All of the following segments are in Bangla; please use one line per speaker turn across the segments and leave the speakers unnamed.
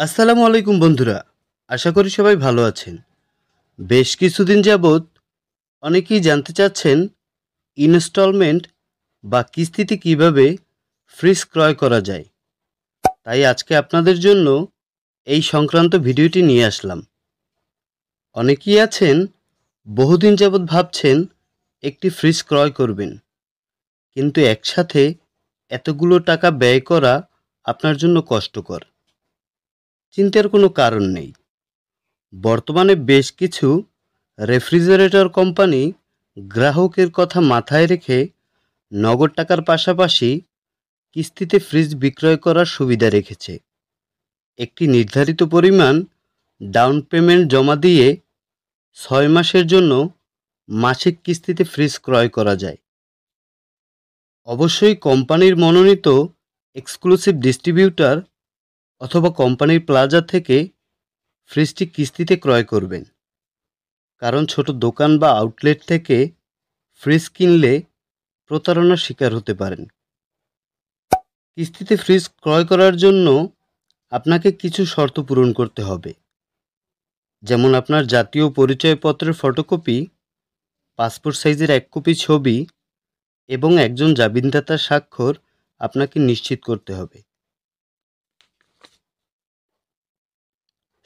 আসসালামু আলাইকুম বন্ধুরা, আশা করি সবাই ভালো আছেন। বেশ কিছুদিন যাবৎ অনেকেই জানতে চাচ্ছেন ইনস্টলমেন্ট বা কিস্তিতে কিভাবে ফ্রিজ ক্রয় করা যায়। তাই আজকে আপনাদের জন্য এই সংক্রান্ত ভিডিওটি নিয়ে আসলাম। অনেকেই আছেন বহুদিন যাবৎ ভাবছেন একটি ফ্রিজ ক্রয় করবেন, কিন্তু একসাথে এতগুলো টাকা ব্যয় করা আপনার জন্য কষ্টকর। চিন্তার কোনো কারণ নেই। বর্তমানে বেশ কিছু রেফ্রিজারেটর কোম্পানি গ্রাহকের কথা মাথায় রেখে নগদ টাকার পাশাপাশি কিস্তিতে ফ্রিজ বিক্রয় করার সুবিধা রেখেছে। একটি নির্ধারিত পরিমাণ ডাউন পেমেন্ট জমা দিয়ে 6 মাসের জন্য মাসিক কিস্তিতে ফ্রিজ ক্রয় করা যায়। অবশ্যই কোম্পানির মনোনীত এক্সক্লুসিভ ডিস্ট্রিবিউটর অথবা কোম্পানির প্লাজা থেকে ফ্রিজটি কিস্তিতে ক্রয় করবেন, কারণ ছোট দোকান বা আউটলেট থেকে ফ্রিজ কিনলে প্রতারণার শিকার হতে পারেন। কিস্তিতে ফ্রিজ ক্রয় করার জন্য আপনাকে কিছু শর্ত পূরণ করতে হবে, যেমন আপনার জাতীয় পরিচয়পত্রের ফটোকপি, পাসপোর্ট সাইজের 1 কপি ছবি এবং একজন জামিনদাতার স্বাক্ষর আপনাকে নিশ্চিত করতে হবে।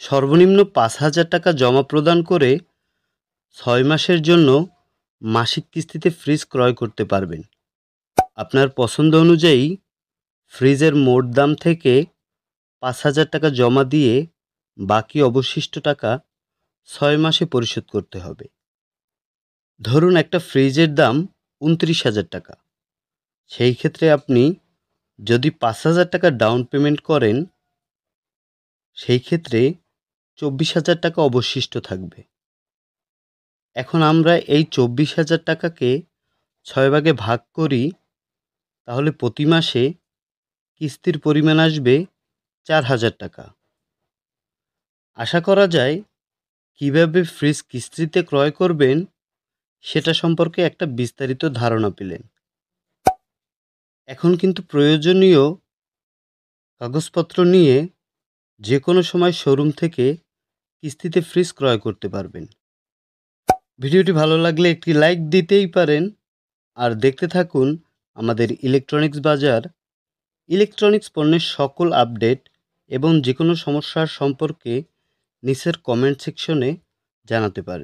সর্বনিম্ন 5,000 টাকা জমা প্রদান করে 6 মাসের জন্য মাসিক কিস্তিতে ফ্রিজ ক্রয় করতে পারবেন। আপনার পছন্দ অনুযায়ী ফ্রিজের মোট দাম থেকে 5,000 টাকা জমা দিয়ে বাকি অবশিষ্ট টাকা 6 মাসে পরিশোধ করতে হবে। ধরুন একটা ফ্রিজের দাম 29,000 টাকা। সেই ক্ষেত্রে আপনি যদি 5,000 টাকা ডাউন পেমেন্ট করেন, সেই ক্ষেত্রে 24,000 টাকা অবশিষ্ট থাকবে। এখন আমরা এই 24,000 টাকাকে 6 ভাগে ভাগ করি, তাহলে প্রতি মাসে কিস্তির পরিমাণ আসবে 4,000 টাকা। আশা করা যায় কিভাবে ফ্রিজ কিস্তিতে ক্রয় করবেন সেটা সম্পর্কে একটা বিস্তারিত ধারণা পেলেন। এখন কিন্তু প্রয়োজনীয় কাগজপত্র নিয়ে যে কোনো সময় শোরুম থেকে কিস্তিতে ফ্রিজ ক্রয় করতে পারবেন। ভিডিওটি ভালো লাগলে একটি লাইক দিতেই পারেন, আর দেখতে থাকুন আমাদের ইলেকট্রনিক্স বাজার। ইলেকট্রনিক্স পণ্যের সকল আপডেট এবং যে কোনো সমস্যার সম্পর্কে নিচের কমেন্ট সেকশনে জানাতে পারেন।